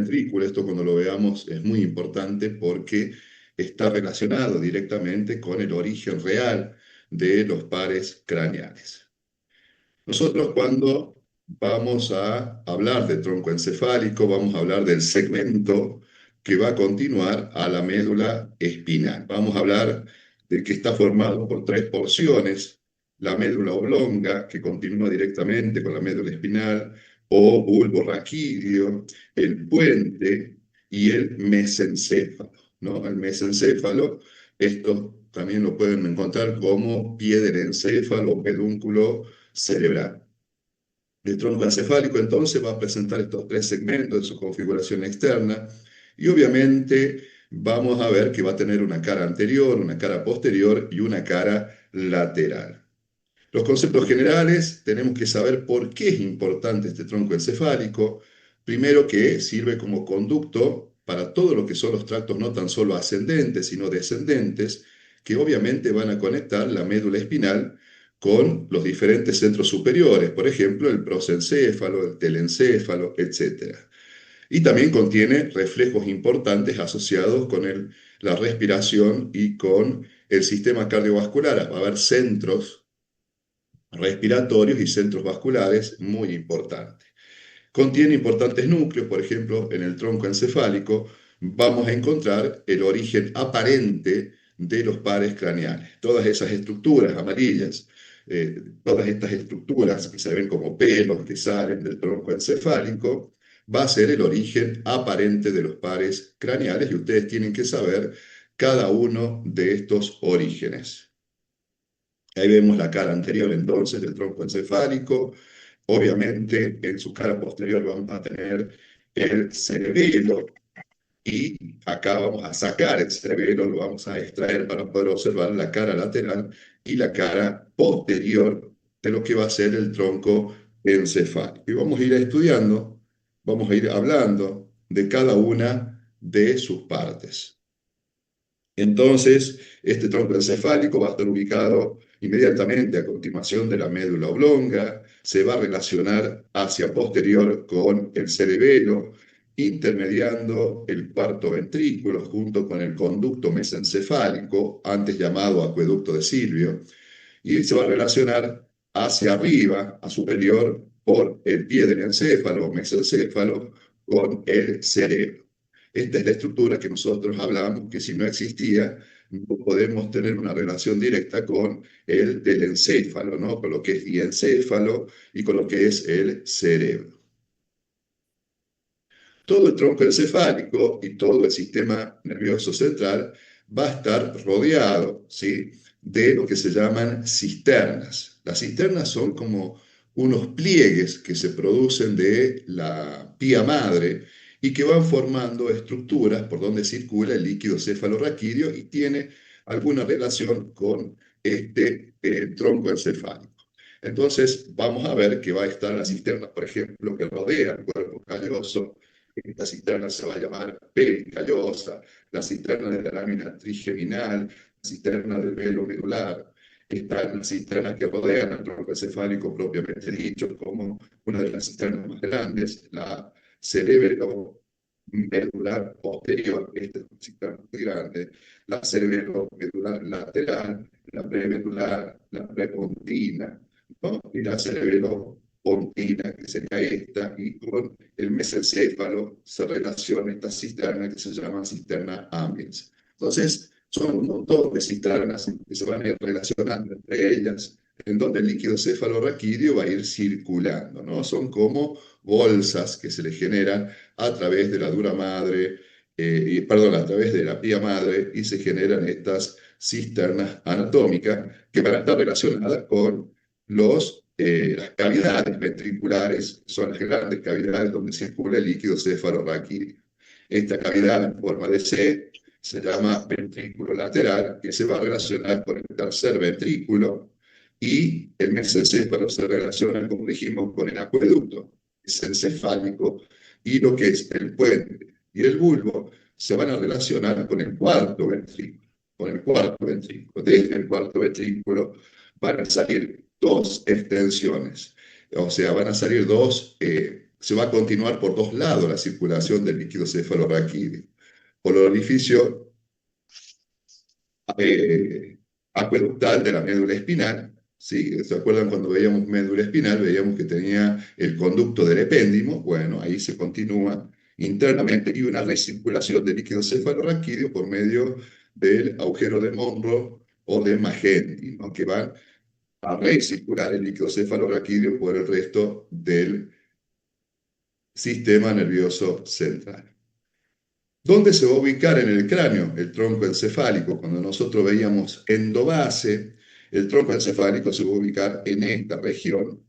ventrículo. Esto cuando lo veamos es muy importante porque está relacionado directamente con el origen real de los pares craneales. Nosotros cuando vamos a hablar de tronco encefálico, vamos a hablar del segmento que va a continuar a la médula espinal. Vamos a hablar de que está formado por tres porciones: la médula oblonga, que continúa directamente con la médula espinal, o bulbo raquídeo, el puente y el mesencéfalo, ¿no? El mesencéfalo, esto también lo pueden encontrar como pie del encéfalo o pedúnculo cerebral. El tronco encefálico entonces va a presentar estos tres segmentos de su configuración externa y obviamente vamos a ver que va a tener una cara anterior, una cara posterior y una cara lateral. Los conceptos generales: tenemos que saber por qué es importante este tronco encefálico. Primero, que sirve como conducto para todo lo que son los tractos no tan solo ascendentes, sino descendentes, que obviamente van a conectar la médula espinal con los diferentes centros superiores, por ejemplo, el prosencéfalo, el telencéfalo, etc. Y también contiene reflejos importantes asociados con la respiración y con el sistema cardiovascular. Va a haber centros respiratorios y centros vasculares muy importantes. Contiene importantes núcleos. Por ejemplo, en el tronco encefálico vamos a encontrar el origen aparente de los pares craneales. Todas esas estructuras amarillas, todas estas estructuras que se ven como pelos que salen del tronco encefálico, va a ser el origen aparente de los pares craneales, y ustedes tienen que saber cada uno de estos orígenes. Ahí vemos la cara anterior entonces del tronco encefálico. Obviamente en su cara posterior vamos a tener el cerebelo, y acá vamos a sacar el cerebelo, lo vamos a extraer para poder observar la cara lateral y la cara posterior de lo que va a ser el tronco encefálico. Y vamos a ir estudiando, vamos a ir hablando de cada una de sus partes. Entonces, este tronco encefálico va a estar ubicado inmediatamente a continuación de la médula oblonga, se va a relacionar hacia posterior con el cerebelo, intermediando el cuarto ventrículo junto con el conducto mesencefálico, antes llamado acueducto de Silvio, y se va a relacionar hacia arriba, a superior, por el pie del encéfalo o mesencéfalo con el cerebro. Esta es la estructura que nosotros hablamos que si no existía, no podemos tener una relación directa con el del encéfalo, ¿no? Con lo que es diencéfalo y con lo que es el cerebro. Todo el tronco encefálico y todo el sistema nervioso central va a estar rodeado, ¿sí?, de lo que se llaman cisternas. Las cisternas son como unos pliegues que se producen de la pía madre y que van formando estructuras por donde circula el líquido cefalorraquídeo y tiene alguna relación con este tronco encefálico. Entonces vamos a ver que va a estar la cisterna, por ejemplo, que rodea el cuerpo calloso. Esta cisterna se va a llamar pericallosa, la cisterna de la lámina trigeminal, la cisterna del velo medular. Están las cisternas que rodean al tronco encefálico propiamente dicho, como una de las cisternas más grandes, la cerebelo medular posterior, esta es una cisterna muy grande, la cerebelo medular lateral, la premedular, la prepontina, ¿no?, y la cerebelo pontina, que sería esta, y con el mesencéfalo se relaciona esta cisterna que se llama cisterna Amils. Entonces, son un montón de cisternas que se van a ir relacionando entre ellas, en donde el líquido cefalorraquídeo va a ir circulando, ¿no? Son como bolsas que se le generan a través de la dura madre, a través de la pía madre, y se generan estas cisternas anatómicas que van a estar relacionadas con las cavidades ventriculares, son las grandes cavidades donde circula el líquido cefalorraquídeo. Esta cavidad en forma de C se llama ventrículo lateral, que se va a relacionar con el tercer ventrículo, y el mesencéfalo se relaciona, como dijimos, con el acueducto encefálico, y lo que es el puente y el bulbo se van a relacionar con el cuarto ventrículo. Con el cuarto ventrículo. Desde el cuarto ventrículo van a salir dos extensiones, o sea, van a salir dos se va a continuar por dos lados la circulación del líquido cefalorraquídeo. Por el orificio eh, acueductal de la médula espinal. ¿Sí? ¿Se acuerdan cuando veíamos médula espinal? Veíamos que tenía el conducto del epéndimo. Bueno, ahí se continúa internamente y una recirculación de líquido cefalorraquídeo por medio del agujero de Monro o de Magenti, ¿no? Que van a recircular el líquido cefalorraquídeo por el resto del sistema nervioso central. ¿Dónde se va a ubicar en el cráneo el tronco encefálico? Cuando nosotros veíamos endobase, el tronco encefálico se va a ubicar en esta región.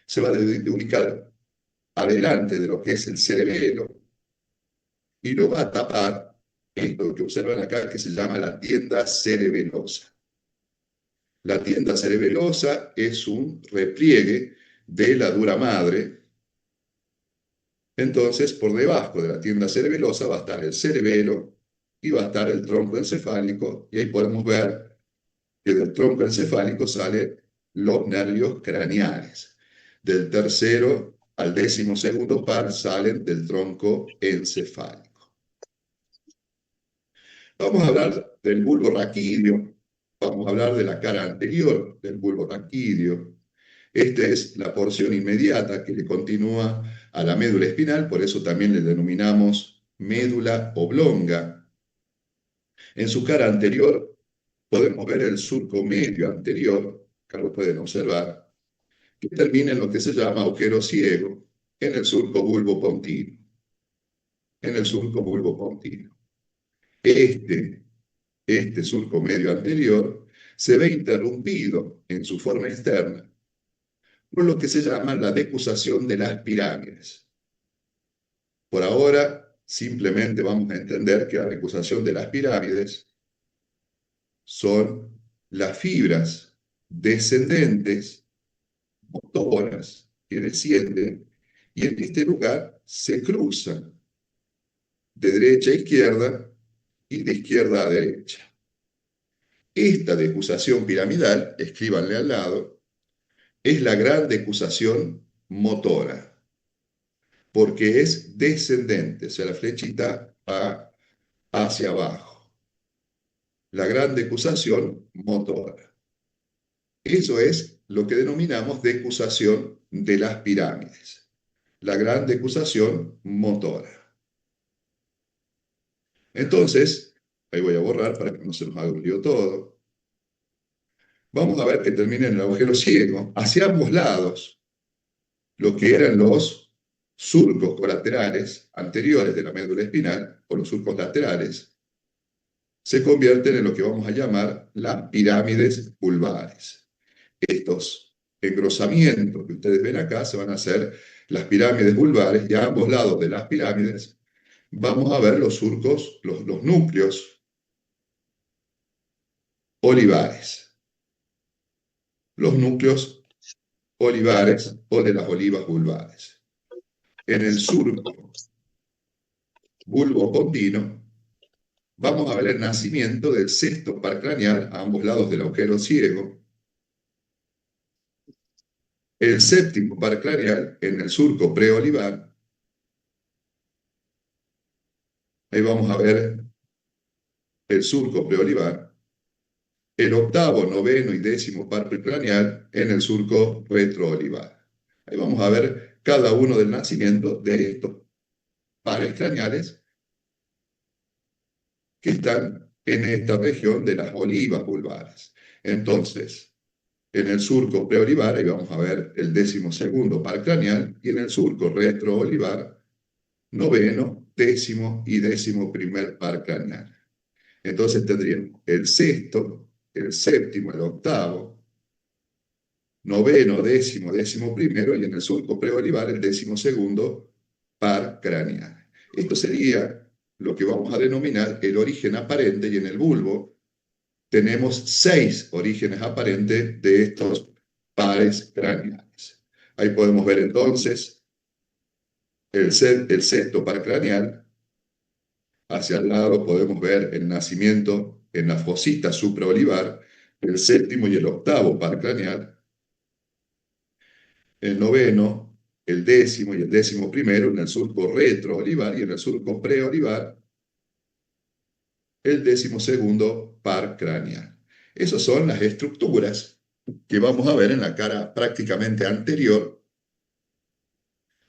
Se va a ubicar adelante de lo que es el cerebelo y lo va a tapar esto que observan acá que se llama la tienda cerebelosa. La tienda cerebelosa es un repliegue de la dura madre. Entonces, por debajo de la tienda cerebelosa va a estar el cerebelo y va a estar el tronco encefálico, y ahí podemos ver que del tronco encefálico salen los nervios craneales. Del tercero al 12º par salen del tronco encefálico. Vamos a hablar del bulbo raquídeo, vamos a hablar de la cara anterior del bulbo raquídeo. Esta es la porción inmediata que le continúa a la médula espinal, por eso también le denominamos médula oblonga. En su cara anterior podemos ver el surco medio anterior, que lo pueden observar, que termina en lo que se llama agujero ciego en el surco bulbopontino. En el surco bulbopontino. Este surco medio anterior se ve interrumpido en su forma externa por lo que se llama la decusación de las pirámides. Por ahora, simplemente vamos a entender que la decusación de las pirámides son las fibras descendentes, motoras, que descienden y en este lugar se cruzan de derecha a izquierda y de izquierda a derecha. Esta decusación piramidal, escríbanle al lado, es la gran decusación motora, porque es descendente, o sea, la flechita va hacia abajo. La gran decusación motora. Eso es lo que denominamos decusación de las pirámides. La gran decusación motora. Entonces, ahí voy a borrar para que no se nos haga un lío todo. Vamos a ver que termina en el agujero ciego, hacia ambos lados, lo que eran los surcos colaterales anteriores de la médula espinal, o los surcos laterales, se convierten en lo que vamos a llamar las pirámides vulvares. Estos engrosamientos que ustedes ven acá se van a hacer las pirámides vulvares y a ambos lados de las pirámides vamos a ver los surcos, los núcleos olivares. Los núcleos olivares o de las olivas vulvares. En el surco bulbocondino vamos a ver el nacimiento del sexto par craneal a ambos lados del agujero ciego. El séptimo par craneal en el surco preolivar. Ahí vamos a ver el surco preolivar. El octavo, noveno y décimo par craneal en el surco retroolivar. Ahí vamos a ver cada uno del nacimiento de estos pares craneales que están en esta región de las olivas vulvares. Entonces, en el surco preolivar, ahí vamos a ver el 12º par craneal, y en el surco retroolivar, noveno, décimo y 11º par craneal. Entonces tendríamos el sexto, el séptimo, el octavo, noveno, décimo, 11º, y en el surco preolivar el 12º par craneal. Esto sería lo que vamos a denominar el origen aparente, y en el bulbo tenemos 6 orígenes aparentes de estos pares craneales. Ahí podemos ver entonces el sexto par craneal. Hacia el lado podemos ver el nacimiento en la fosita supraolivar, el séptimo y el octavo par craneal. El noveno el décimo y el décimo primero en el surco retroolivar y en el surco preolivar el décimo segundo par craneal. Esas son las estructuras que vamos a ver en la cara prácticamente anterior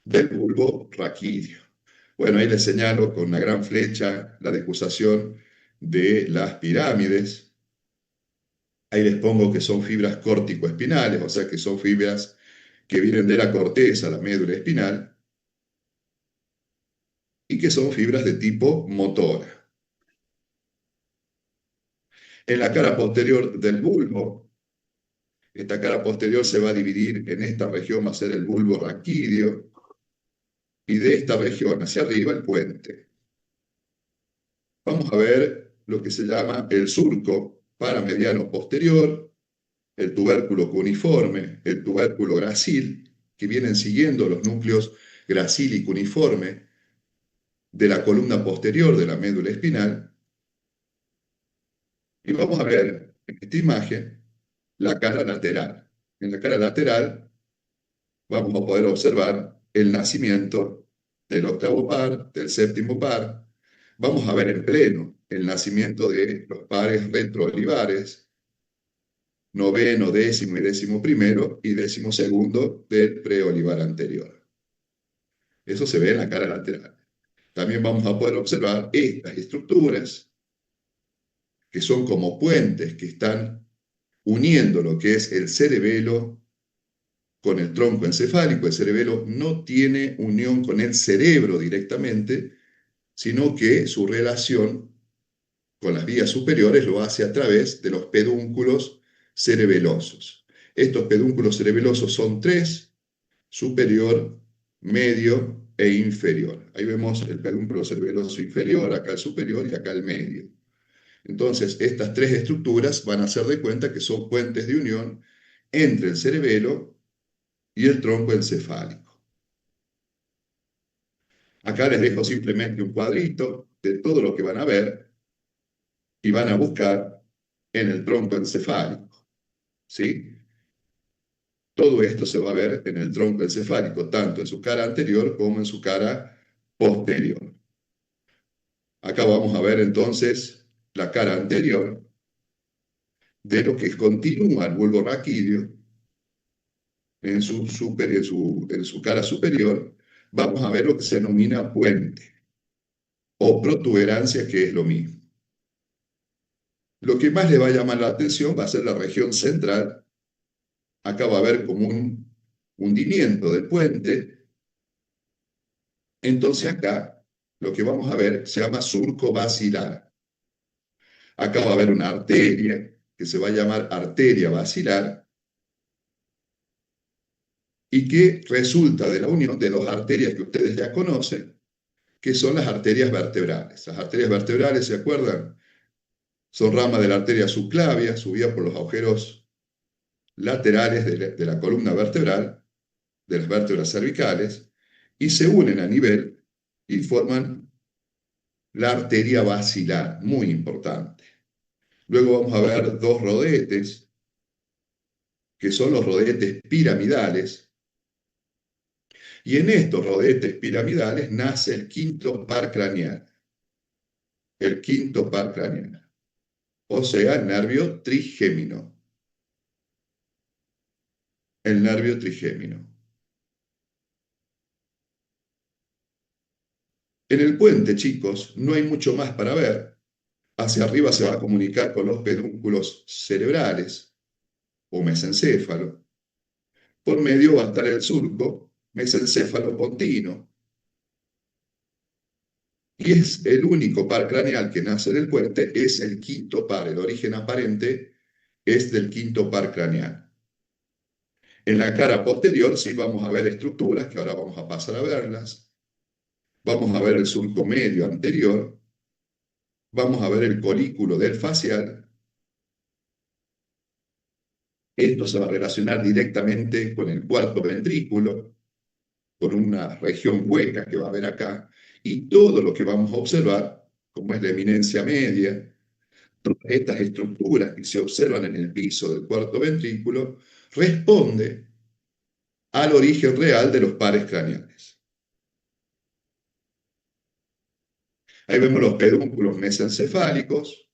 del bulbo raquídeo. Bueno, ahí les señalo con una gran flecha la decusación de las pirámides. Ahí les pongo que son fibras córtico-espinales, o sea que son fibras que vienen de la corteza, la médula espinal, y que son fibras de tipo motora. En la cara posterior del bulbo, esta cara posterior se va a dividir en esta región, va a ser el bulbo raquídeo, y de esta región hacia arriba el puente. Vamos a ver lo que se llama el surco paramediano posterior, el tubérculo cuneiforme, el tubérculo gracil, que vienen siguiendo los núcleos gracil y cuneiforme de la columna posterior de la médula espinal. Y vamos a ver en esta imagen la cara lateral. En la cara lateral vamos a poder observar el nacimiento del octavo par, del séptimo par. Vamos a ver en pleno el nacimiento de los pares retroolivares, noveno, décimo y décimo primero y décimo segundo del preolivar anterior. Eso se ve en la cara lateral. También vamos a poder observar estas estructuras que son como puentes que están uniendo lo que es el cerebelo con el tronco encefálico. El cerebelo no tiene unión con el cerebro directamente, sino que su relación con las vías superiores lo hace a través de los pedúnculos cerebelosos. Estos pedúnculos cerebelosos son tres: superior, medio e inferior. Ahí vemos el pedúnculo cerebeloso inferior, acá el superior y acá el medio. Entonces, estas tres estructuras van a hacer de cuenta que son puentes de unión entre el cerebelo y el tronco encefálico. Acá les dejo simplemente un cuadrito de todo lo que van a ver y van a buscar en el tronco encefálico, ¿sí? Todo esto se va a ver en el tronco encefálico, tanto en su cara anterior como en su cara posterior. Acá vamos a ver entonces la cara anterior de lo que continúa el bulbo raquídeo en su cara superior. Vamos a ver lo que se denomina puente o protuberancia, que es lo mismo. Lo que más le va a llamar la atención va a ser la región central. Acá va a haber como un hundimiento del puente. Entonces acá lo que vamos a ver se llama surco basilar. Acá va a haber una arteria que se va a llamar arteria basilar y que resulta de la unión de dos arterias que ustedes ya conocen, que son las arterias vertebrales. Las arterias vertebrales, ¿se acuerdan? Son ramas de la arteria subclavia, subida por los agujeros laterales de la columna vertebral, de las vértebras cervicales, y se unen a nivel y forman la arteria basilar, muy importante. Luego vamos a ver dos rodetes, que son los rodetes piramidales, y en estos rodetes piramidales nace el quinto par craneal, el quinto par craneal, o sea, el nervio trigémino. El nervio trigémino. En el puente, chicos, no hay mucho más para ver. Hacia arriba se va a comunicar con los pedúnculos cerebrales o mesencéfalo. Por medio va a estar el surco mesencéfalo pontino. Y es el único par craneal que nace del puente, es el quinto par. El origen aparente es del quinto par craneal. En la cara posterior sí vamos a ver estructuras, que ahora vamos a pasar a verlas. Vamos a ver el surco medio anterior. Vamos a ver el colículo del facial. Esto se va a relacionar directamente con el cuarto ventrículo, con una región hueca que va a haber acá, y todo lo que vamos a observar, como es la eminencia media, todas estas estructuras que se observan en el piso del cuarto ventrículo, responde al origen real de los pares craneales. Ahí vemos los pedúnculos mesencefálicos,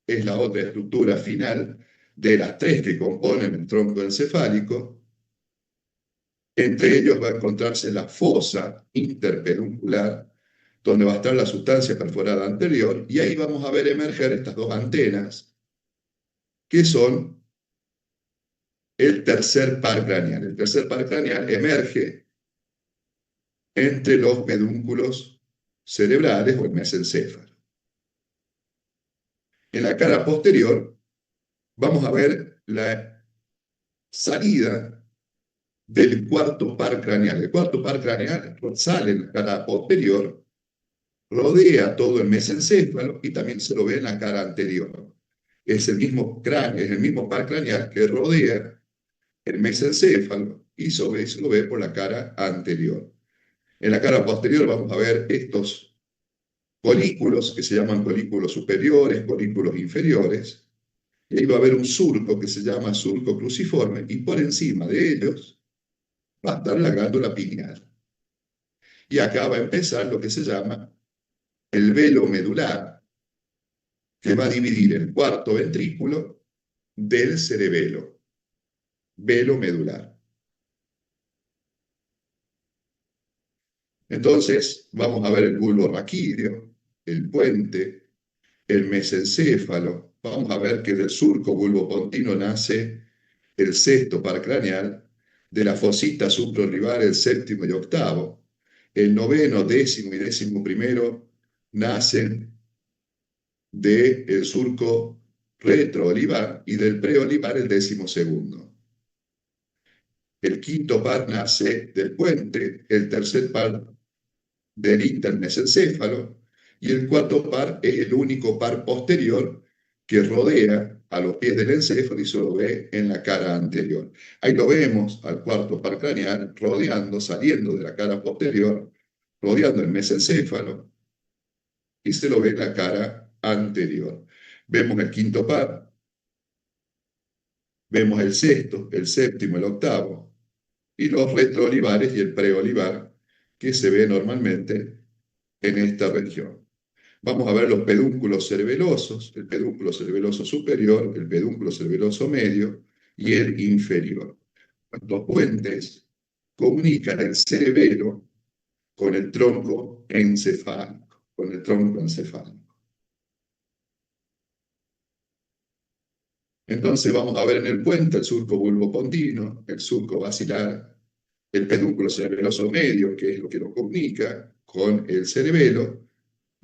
es la otra estructura final de las tres que componen el tronco encefálico. Entre ellos va a encontrarse la fosa interpeduncular, donde va a estar la sustancia perforada anterior, y ahí vamos a ver emerger estas dos antenas, que son el tercer par craneal. El tercer par craneal emerge entre los pedúnculos cerebrales o el mesencéfalo. En la cara posterior vamos a ver la salida del cuarto par craneal. El cuarto par craneal sale en la cara posterior, rodea todo el mesencéfalo y también se lo ve en la cara anterior. Es el mismo cráneo, es el mismo par craneal que rodea el mesencéfalo y se lo ve por la cara anterior. En la cara posterior vamos a ver estos colículos que se llaman colículos superiores, colículos inferiores, y ahí va a haber un surco que se llama surco cruciforme, y por encima de ellos va a estar la glándula pineal. Y acá va a empezar lo que se llama el velo medular, que va a dividir el cuarto ventrículo del cerebelo, velo medular. Entonces, vamos a ver el bulbo raquídeo, el puente, el mesencéfalo. Vamos a ver que del surco bulbopontino nace el sexto par craneal, de la fosita suprorribar el séptimo y octavo. El noveno, décimo y décimo primero nacen del surco retroolivar y del preolivar el décimo segundo. El quinto par nace del puente, el tercer par del intermesencéfalo, y el cuarto par es el único par posterior que rodea a los pies del encéfalo y se lo ve en la cara anterior. Ahí lo vemos al cuarto par craneal rodeando, saliendo de la cara posterior, rodeando el mesencéfalo y se lo ve en la cara anterior. Vemos el quinto par, vemos el sexto, el séptimo, el octavo, y los retroolivares y el preolivar que se ve normalmente en esta región. Vamos a ver los pedúnculos cerebelosos, el pedúnculo cerebeloso superior, el pedúnculo cerebeloso medio y el inferior. Estos puentes comunican el cerebelo con el tronco encefálico, con el tronco encefálico. Entonces vamos a ver en el puente el surco bulbopontino, el surco basilar, el pedúnculo cerebeloso medio, que es lo que lo comunica con el cerebelo,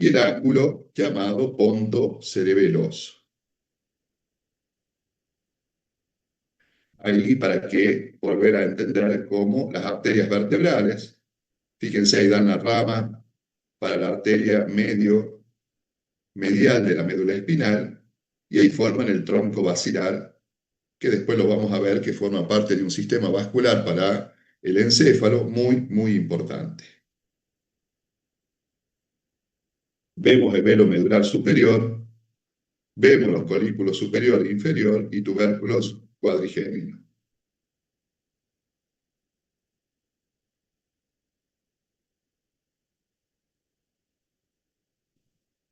y el ángulo llamado ponto cerebeloso. Ahí para que volver a entender cómo las arterias vertebrales, fíjense, ahí dan la rama para la arteria medial de la médula espinal, y ahí forman el tronco basilar, que después lo vamos a ver que forma parte de un sistema vascular para el encéfalo muy importante. Vemos el velo medular superior, vemos los colículos superior e inferior y tubérculos cuadrigéminos.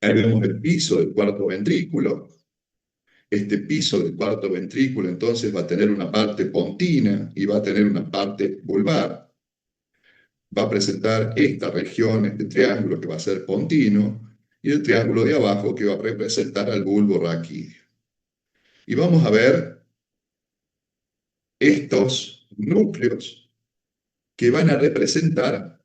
Ahí vemos el piso del cuarto ventrículo. Este piso del cuarto ventrículo entonces va a tener una parte pontina y va a tener una parte vulvar. Va a presentar esta región, este triángulo que va a ser pontino, y el triángulo de abajo que va a representar al bulbo raquídeo. Y vamos a ver estos núcleos que van a representar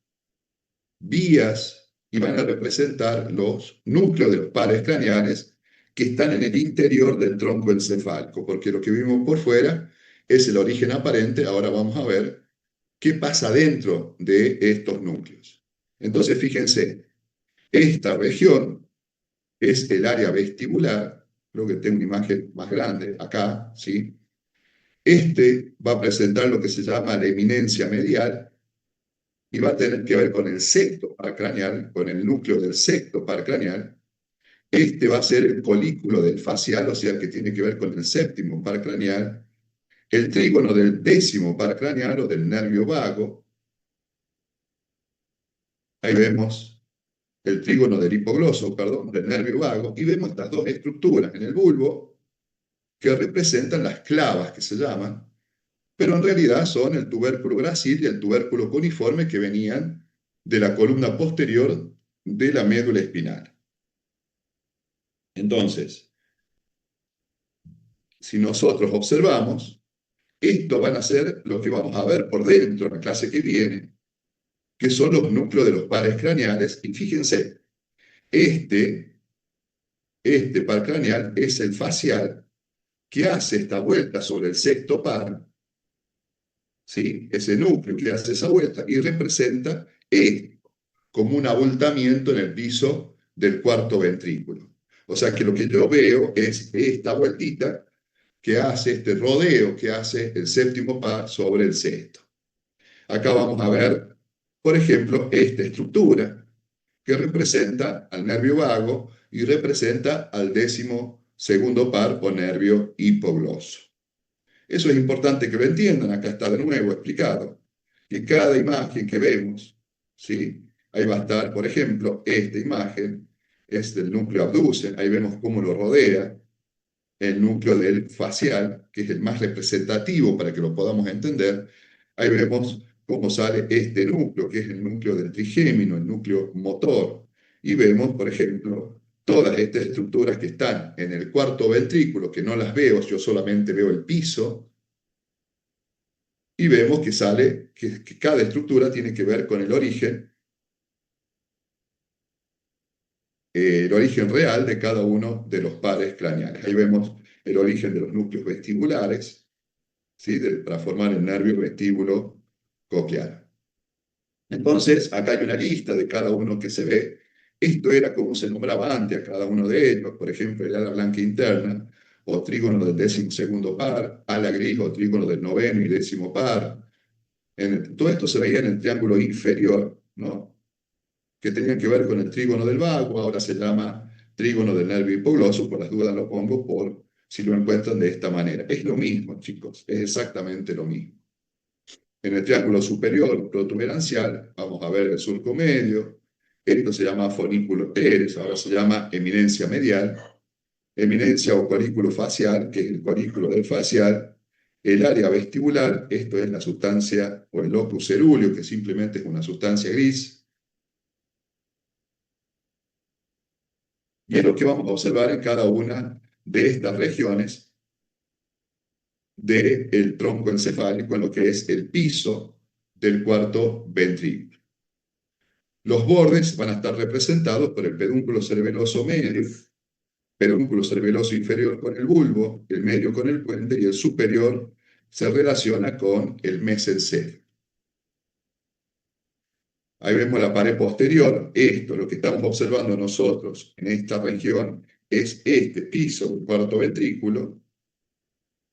vías y van a representar los núcleos de los pares craneales que están en el interior del tronco encefálico, porque lo que vimos por fuera es el origen aparente. Ahora vamos a ver qué pasa dentro de estos núcleos. Entonces, fíjense, esta región es el área vestibular. Creo que tengo una imagen más grande acá, ¿sí? Este va a presentar lo que se llama la eminencia medial y va a tener que ver con el sexto par craneal, con el núcleo del sexto par craneal. Este va a ser el colículo del facial, o sea, que tiene que ver con el séptimo par craneal, el trígono del décimo par craneal o del nervio vago. Ahí vemos el trígono del hipogloso, perdón, del nervio vago, y vemos estas dos estructuras en el bulbo que representan las clavas que se llaman, pero en realidad son el tubérculo gracil y el tubérculo cuniforme que venían de la columna posterior de la médula espinal. Entonces, si nosotros observamos, esto van a ser lo que vamos a ver por dentro en la clase que viene, que son los núcleos de los pares craneales, y fíjense, este par craneal es el facial que hace esta vuelta sobre el sexto par, ¿sí? Ese núcleo que hace esa vuelta y representa esto como un abultamiento en el piso del cuarto ventrículo. O sea que lo que yo veo es esta vueltita que hace este rodeo que hace el séptimo par sobre el sexto. Acá vamos a ver, por ejemplo, esta estructura que representa al nervio vago y representa al décimo segundo par o nervio hipogloso. Eso es importante que lo entiendan, acá está de nuevo explicado, que cada imagen que vemos, ¿sí? Ahí va a estar, por ejemplo, esta imagen es del núcleo abducen, ahí vemos cómo lo rodea el núcleo del facial, que es el más representativo para que lo podamos entender. Ahí vemos cómo sale este núcleo, que es el núcleo del trigémino, el núcleo motor. Y vemos, por ejemplo, todas estas estructuras que están en el cuarto ventrículo, que no las veo, yo solamente veo el piso, y vemos que sale, que cada estructura tiene que ver con el origen real de cada uno de los pares craneales. Ahí vemos el origen de los núcleos vestibulares, ¿sí? Para formar el nervio vestíbulo coclear. Entonces, acá hay una lista de cada uno que se ve. Esto era como se nombraba antes a cada uno de ellos, por ejemplo, el ala blanca interna, o trígono del décimo segundo par, ala gris o trígono del noveno y décimo par. Todo esto se veía en el triángulo inferior, ¿no? Que tenían que ver con el trígono del vago, ahora se llama trígono del nervio hipogloso, por las dudas lo pongo por si lo encuentran de esta manera. Es lo mismo, chicos, es exactamente lo mismo. En el triángulo superior protuberancial vamos a ver el surco medio, esto se llama fonículo teres, ahora se llama eminencia medial, eminencia o colículo facial, que es el colículo del facial, el área vestibular, esto es la sustancia o el locus cerúleo, que simplemente es una sustancia gris, y es lo que vamos a observar en cada una de estas regiones del tronco encefálico, en lo que es el piso del cuarto ventrículo. Los bordes van a estar representados por el pedúnculo cerebeloso medio, pedúnculo cerebeloso inferior con el bulbo, el medio con el puente y el superior se relaciona con el mesencéfalo. Ahí vemos la pared posterior. Esto, lo que estamos observando nosotros en esta región, es este piso del cuarto ventrículo,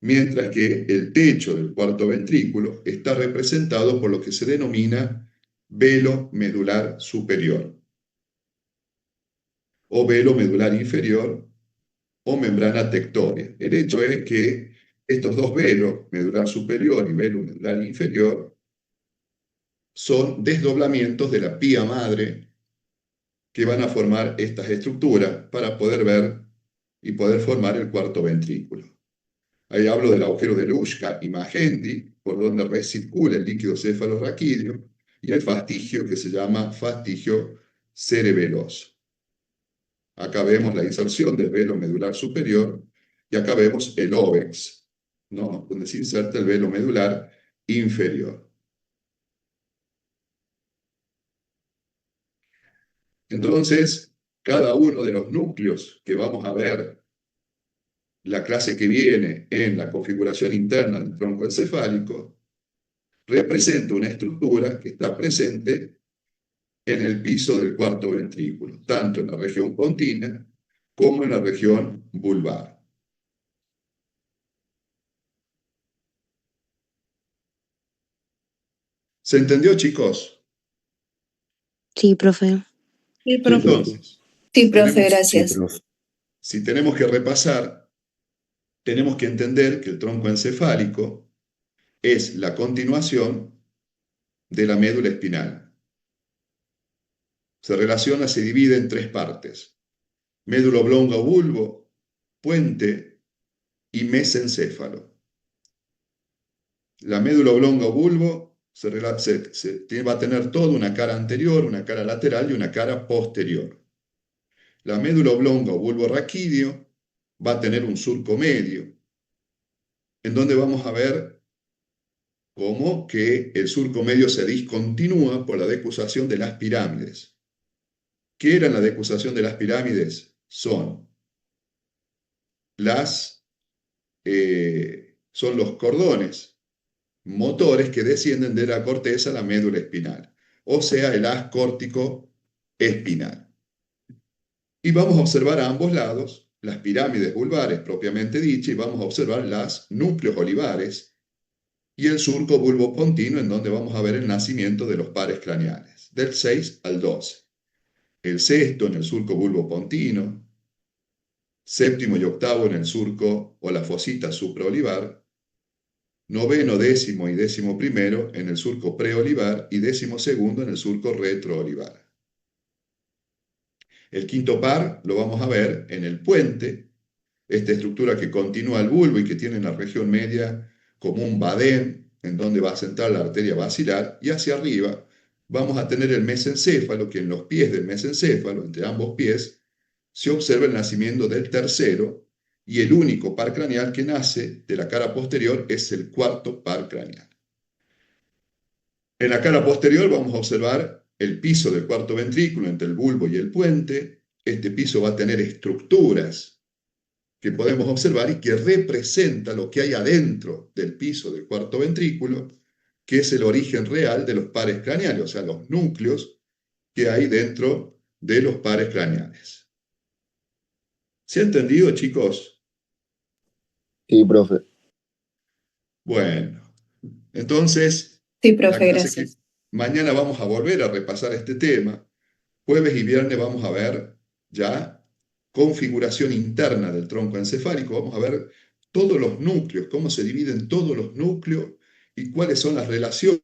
mientras que el techo del cuarto ventrículo está representado por lo que se denomina velo medular superior o velo medular inferior o membrana tectórea. El hecho es que estos dos velos, medular superior y velo medular inferior, son desdoblamientos de la pía madre que van a formar estas estructuras para poder ver y poder formar el cuarto ventrículo. Ahí hablo del agujero de Luschka y Magendie, por donde recircula el líquido cefalorraquídeo, y el fastigio que se llama fastigio cerebeloso. Acá vemos la inserción del velo medular superior y acá vemos el óvex, ¿no? Donde se inserta el velo medular inferior. Entonces, cada uno de los núcleos que vamos a ver la clase que viene en la configuración interna del tronco encefálico representa una estructura que está presente en el piso del cuarto ventrículo, tanto en la región pontina como en la región vulvar. ¿Se entendió, chicos? Sí, profe. Sí, profe. Entonces, Sí, profe, tenemos, gracias. si tenemos que repasar, tenemos que entender que el tronco encefálico es la continuación de la médula espinal. Se relaciona, se divide en tres partes: médula oblonga o bulbo, puente y mesencéfalo. La médula oblonga o bulbo va a tener toda una cara anterior, una cara lateral y una cara posterior. La médula oblonga o bulbo raquídeo va a tener un surco medio, en donde vamos a ver cómo que el surco medio se discontinúa por la decusación de las pirámides. ¿Qué era la decusación de las pirámides? Son los cordones motores que descienden de la corteza a la médula espinal, o sea, el haz córtico espinal. Y vamos a observar a ambos lados las pirámides vulvares propiamente dichas, y vamos a observar los núcleos olivares y el surco bulbopontino, en donde vamos a ver el nacimiento de los pares craneales, del 6 al 12. El sexto en el surco bulbopontino, séptimo y octavo en el surco o la fosita supraolivar, noveno, décimo y décimo primero en el surco preolivar y décimo segundo en el surco retroolivar. El quinto par lo vamos a ver en el puente, esta estructura que continúa el bulbo y que tiene en la región media como un badén, en donde va a centrar la arteria basilar, y hacia arriba vamos a tener el mesencéfalo, que en los pies del mesencéfalo, entre ambos pies, se observa el nacimiento del tercero, y el único par craneal que nace de la cara posterior es el cuarto par craneal. En la cara posterior vamos a observar el piso del cuarto ventrículo entre el bulbo y el puente. Este piso va a tener estructuras que podemos observar y que representa lo que hay adentro del piso del cuarto ventrículo, que es el origen real de los pares craneales, o sea, los núcleos que hay dentro de los pares craneales. ¿Se ha entendido, chicos? Sí, profe. Bueno, entonces, Sí, la profe, clase que gracias. mañana vamos a volver a repasar este tema. Jueves y viernes vamos a ver ya configuración interna del tronco encefálico, vamos a ver todos los núcleos, cómo se dividen todos los núcleos y cuáles son las relaciones